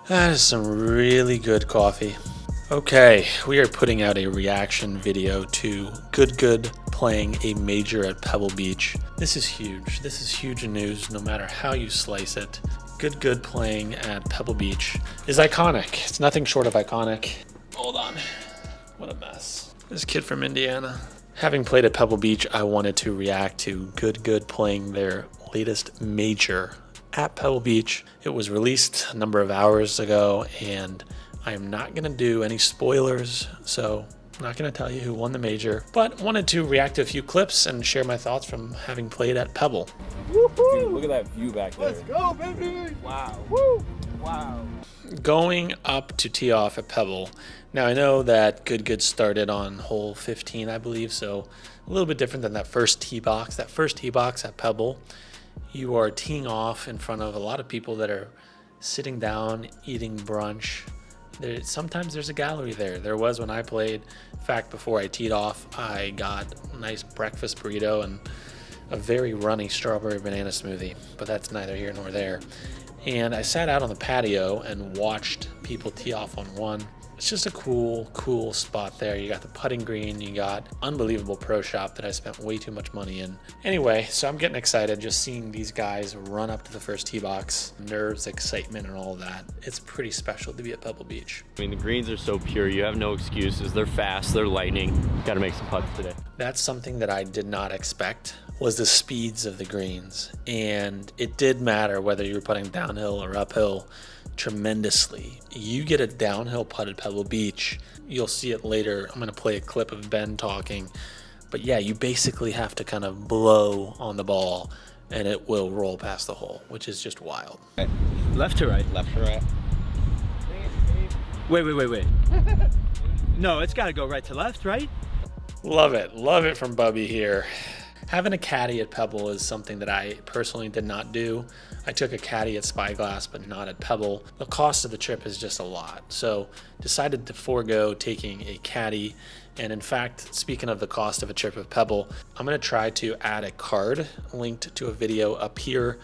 That is some really good coffee. Okay, we are putting out a reaction video to Good playing a major at Pebble Beach. This is huge. This is huge news no matter how you slice it. Good playing at Pebble Beach is iconic. It's nothing short of iconic. Hold on. What a mess. This kid from Indiana. Having played at Pebble Beach, I wanted to react to Good playing their latest major at Pebble Beach. It was released a number of hours ago, and I am not going to do any spoilers, so I'm not going to tell you who won the major, but wanted to react to a few clips and share my thoughts from having played at Pebble. Dude, look at that view back there. Let's go, baby! Wow. Woo! Wow. Going up to tee off at Pebble. Now I know that Good started on hole 15, I believe, so a little bit different than that first tee box. That first tee box at Pebble, you are teeing off in front of a lot of people that are sitting down, eating brunch. Sometimes there's a gallery there. There was when I played. In fact, before I teed off, I got a nice breakfast burrito and a very runny strawberry banana smoothie, but that's neither here nor there. And I sat out on the patio and watched people tee off on one. It's just a cool spot there. You got the putting green, you got unbelievable pro shop that I spent way too much money in. Anyway, so I'm getting excited just seeing these guys run up to the first tee box. Nerves, excitement, and all of that. It's pretty special to be at Pebble Beach. I mean, the greens are so pure. You have no excuses. They're fast. They're lightning. Got to make some putts today. That's something that I did not expect, was the speeds of the greens. And it did matter whether you were putting downhill or uphill tremendously. You get a downhill putt at Pebble Beach, you'll see it later. I'm going to play a clip of Ben talking. But yeah, you basically have to kind of blow on the ball and it will roll past the hole, which is just wild. Left to right. Left to right. Wait. No, it's got to go right to left, right? Love it from Bubby here. Having a caddy at Pebble is something that I personally did not do. I took a caddy at Spyglass, but not at Pebble. The cost of the trip is just a lot, so decided to forego taking a caddy. And in fact, speaking of the cost of a trip at Pebble, I'm going to try to add a card linked to a video up here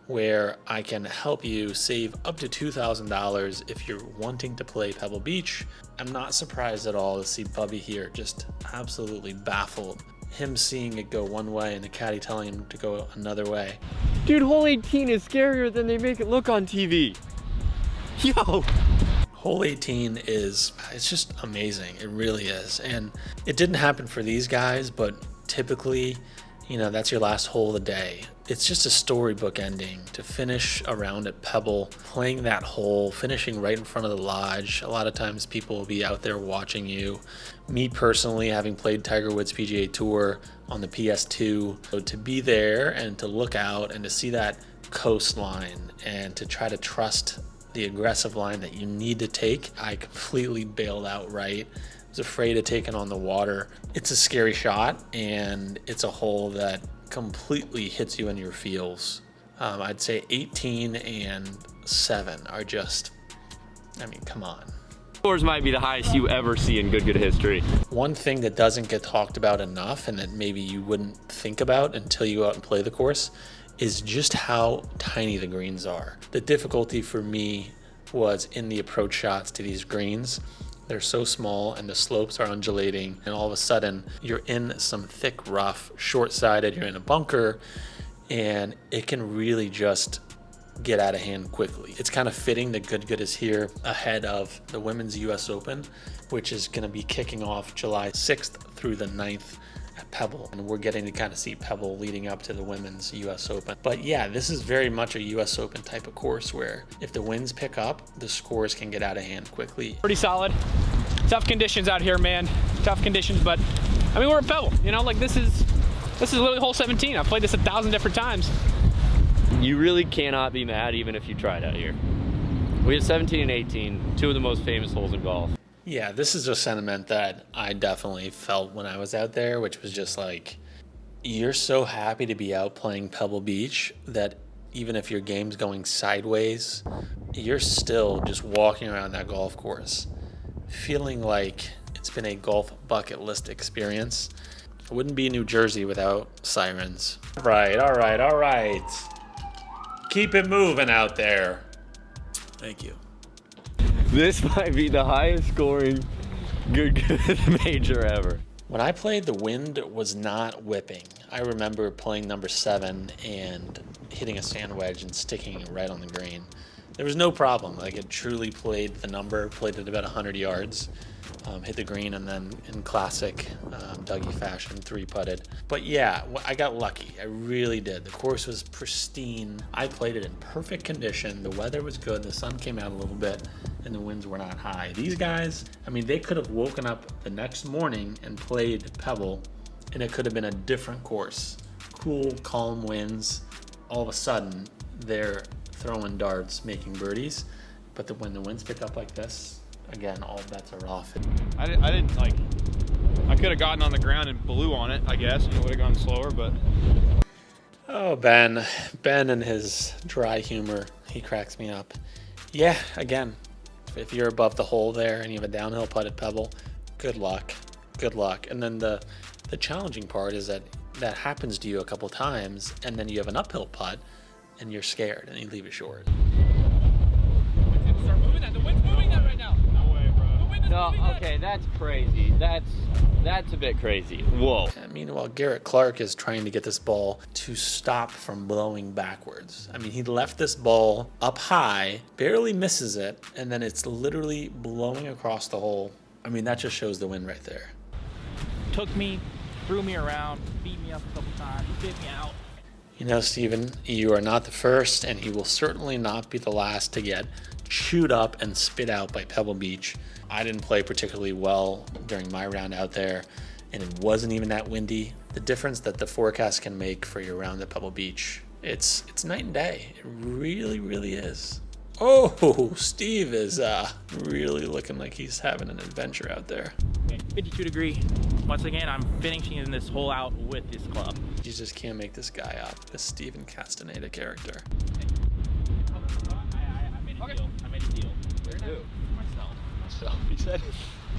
where I can help you save up to $2,000 if you're wanting to play Pebble Beach. I'm not surprised at all to see Bubby here just absolutely baffled. Him seeing it go one way and the caddy telling him to go another way. Dude, hole 18 is scarier than they make it look on TV. Yo! Hole 18 it's just amazing. It really is. And it didn't happen for these guys, but typically, you know, that's your last hole of the day. It's just a storybook ending to finish around at Pebble, playing that hole, finishing right in front of the lodge. A lot of times people will be out there watching you. Me personally, having played Tiger Woods PGA Tour on the PS2, so to be there and to look out and to see that coastline and to try to trust the aggressive line that you need to take, I completely bailed out right. I was afraid of taking on the water. It's a scary shot, and it's a hole that completely hits you in your feels. I'd say 18 and 7 are just, I mean, come on. Scores might be the highest you ever see in Good history. One thing that doesn't get talked about enough, and that maybe you wouldn't think about until you go out and play the course, is just how tiny the greens are. The difficulty for me was in the approach shots to these greens. They're so small and the slopes are undulating, and all of a sudden you're in some thick rough, short-sided, you're in a bunker, and it can really just get out of hand quickly. It's kind of fitting that Good is here ahead of the Women's US Open, which is going to be kicking off July 6th through the 9th at Pebble, and we're getting to kind of see Pebble leading up to the Women's US Open. But yeah, this is very much a US Open type of course where if the winds pick up, the scores can get out of hand quickly. Pretty solid. Tough conditions out here, man. Tough conditions, but I mean, we're at Pebble, you know, like this is literally hole 17. I've played this 1,000 different times. You really cannot be mad even if you tried out here. We have 17 and 18, two of the most famous holes in golf. Yeah, this is a sentiment that I definitely felt when I was out there, which was just like, you're so happy to be out playing Pebble Beach that even if your game's going sideways, you're still just walking around that golf course, feeling like it's been a golf bucket list experience. It wouldn't be New Jersey without sirens. All right. Keep it moving out there. Thank you. This might be the highest scoring good major ever. When I played, the wind was not whipping. I remember playing number 7 and hitting a sand wedge and sticking it right on the green. There was no problem. Like, it truly played the number, played it about 100 yards, hit the green, and then in classic Dougie fashion, 3-putted. But yeah, I got lucky. I really did. The course was pristine. I played it in perfect condition. The weather was good. The sun came out a little bit, and the winds were not high. These guys, I mean, they could have woken up the next morning and played Pebble, and it could have been a different course. Cool, calm winds. All of a sudden, they're throwing darts, making birdies. But when the winds pick up like this, again, all bets are off. I didn't like. I could have gotten on the ground and blew on it, I guess. It would have gone slower, but. Oh, Ben and his dry humor, he cracks me up. Yeah, again, if you're above the hole there and you have a downhill putted Pebble, good luck. And then the challenging part is that happens to you a couple times, and then you have an uphill putt, and you're scared, and you leave it short. Start moving that. The wind's moving that right now. No way, bro. No, okay, that's crazy. That's a bit crazy. Whoa. Meanwhile, Garrett Clark is trying to get this ball to stop from blowing backwards. I mean, he left this ball up high, barely misses it, and then it's literally blowing across the hole. I mean, that just shows the wind right there. Took me, threw me around, beat me up a couple times, bit me out. You know, Steven, you are not the first, and you will certainly not be the last to get chewed up and spit out by Pebble Beach. I didn't play particularly well during my round out there, and it wasn't even that windy. The difference that the forecast can make for your round at Pebble Beach, it's night and day. It really, really is. Oh, Steve is really looking like he's having an adventure out there. 52 degree. Once again, I'm finishing in this hole out with this club. You just can't make this guy up, this Steven Castaneda character. I made a deal. Who? Myself. So you said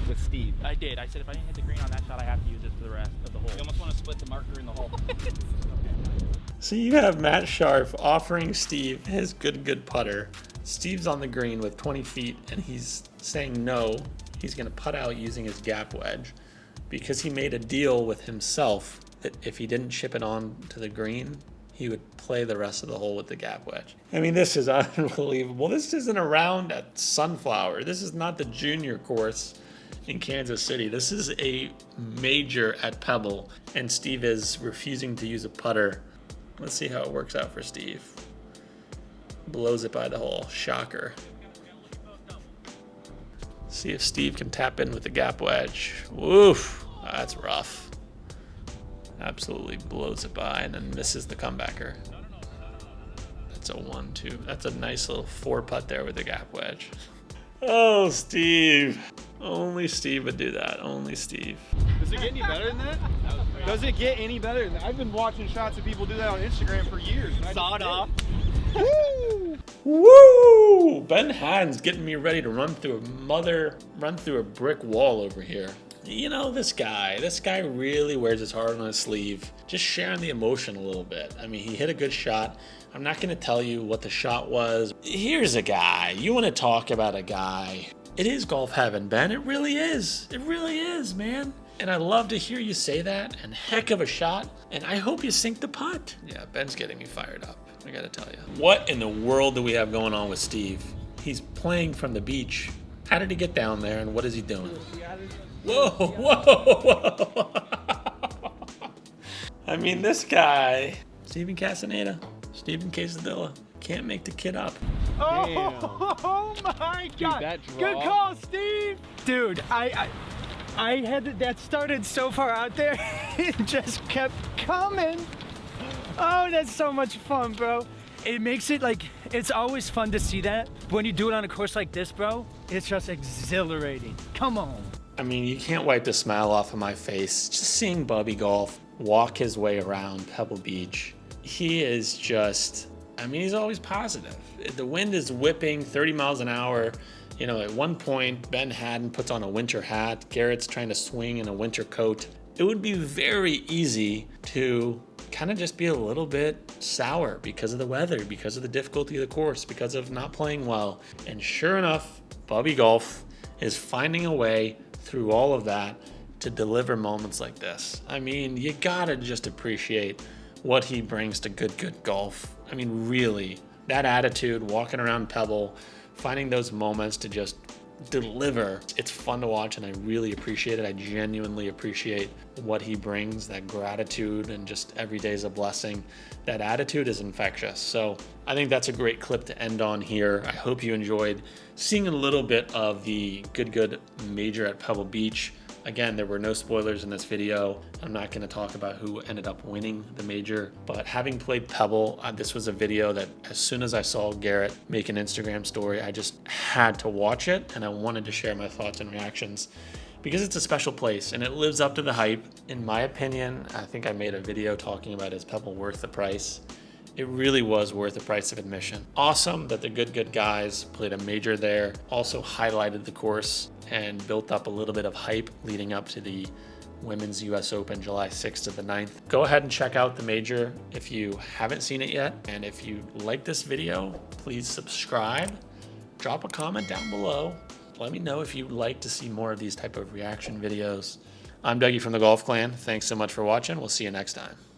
with Steve. I did. I said if I didn't hit the green on that shot, I have to use it for the rest of the hole. You almost want to split the marker in the hole. So you have Matt Sharf offering Steve his good putter. Steve's on the green with 20 feet, and he's saying no. He's going to putt out using his gap wedge because he made a deal with himself that if he didn't chip it on to the green, he would play the rest of the hole with the gap wedge. I mean, this is unbelievable. This isn't a round at Sunflower. This is not the junior course in Kansas City. This is a major at Pebble, and Steve is refusing to use a putter. Let's see how it works out for Steve. Blows it by the hole. Shocker. See if Steve can tap in with the gap wedge. Woof. That's rough. Absolutely blows it by and then misses the comebacker. That's a 1-2. That's a nice little 4-putt there with the gap wedge. Oh, Steve. Only Steve would do that. Only Steve. Does it get any better than that? Does it get any better than that? I've been watching shots of people do that on Instagram for years. Saw it off. Woo! Woo! Ben Haddon's getting me ready to run through a brick wall over here. You know, this guy really wears his heart on his sleeve. Just sharing the emotion a little bit. I mean, he hit a good shot. I'm not going to tell you what the shot was. Here's a guy. You want to talk about a guy. It is golf heaven, Ben. It really is. It really is, man. And I love to hear you say that. And heck of a shot. And I hope you sink the putt. Yeah, Ben's getting me fired up. I gotta tell you. What in the world do we have going on with Steve? He's playing from the beach. How did he get down there, and what is he doing? Whoa. I mean, this guy, Steven Castaneda, Steven Quesadilla, can't make the kid up. Oh my God! that draw. Good call, Steve. Dude, I had that started so far out there, it just kept coming. Oh, that's so much fun, bro. It makes it like, it's always fun to see that. When you do it on a course like this, bro, it's just exhilarating. Come on. I mean, you can't wipe the smile off of my face. Just seeing Bubby Golf walk his way around Pebble Beach. He is just, I mean, he's always positive. The wind is whipping 30 miles an hour. You know, at one point, Ben Haddon puts on a winter hat. Garrett's trying to swing in a winter coat. It would be very easy to kind of just be a little bit sour because of the weather, because of the difficulty of the course, because of not playing well. And sure enough, Bubby Golf is finding a way through all of that to deliver moments like this. I mean, you gotta just appreciate what he brings to good golf. I mean, really, that attitude, walking around Pebble, finding those moments to just deliver. It's fun to watch, and I really appreciate it. I genuinely appreciate what he brings, that gratitude, and just every day is a blessing. That attitude is infectious. So I think that's a great clip to end on here. I hope you enjoyed seeing a little bit of the good major at Pebble Beach. Again, there were no spoilers in this video. I'm not gonna talk about who ended up winning the major, but having played Pebble, this was a video that as soon as I saw Garrett make an Instagram story, I just had to watch it, and I wanted to share my thoughts and reactions because it's a special place and it lives up to the hype. In my opinion, I think I made a video talking about is Pebble worth the price? It really was worth the price of admission. Awesome that the good guys played a major there, also highlighted the course and built up a little bit of hype leading up to the Women's US Open July 6th to the 9th. Go ahead and check out the major if you haven't seen it yet. And if you like this video, please subscribe, drop a comment down below. Let me know if you'd like to see more of these type of reaction videos. I'm Dougie from the Golf Clan. Thanks so much for watching. We'll see you next time.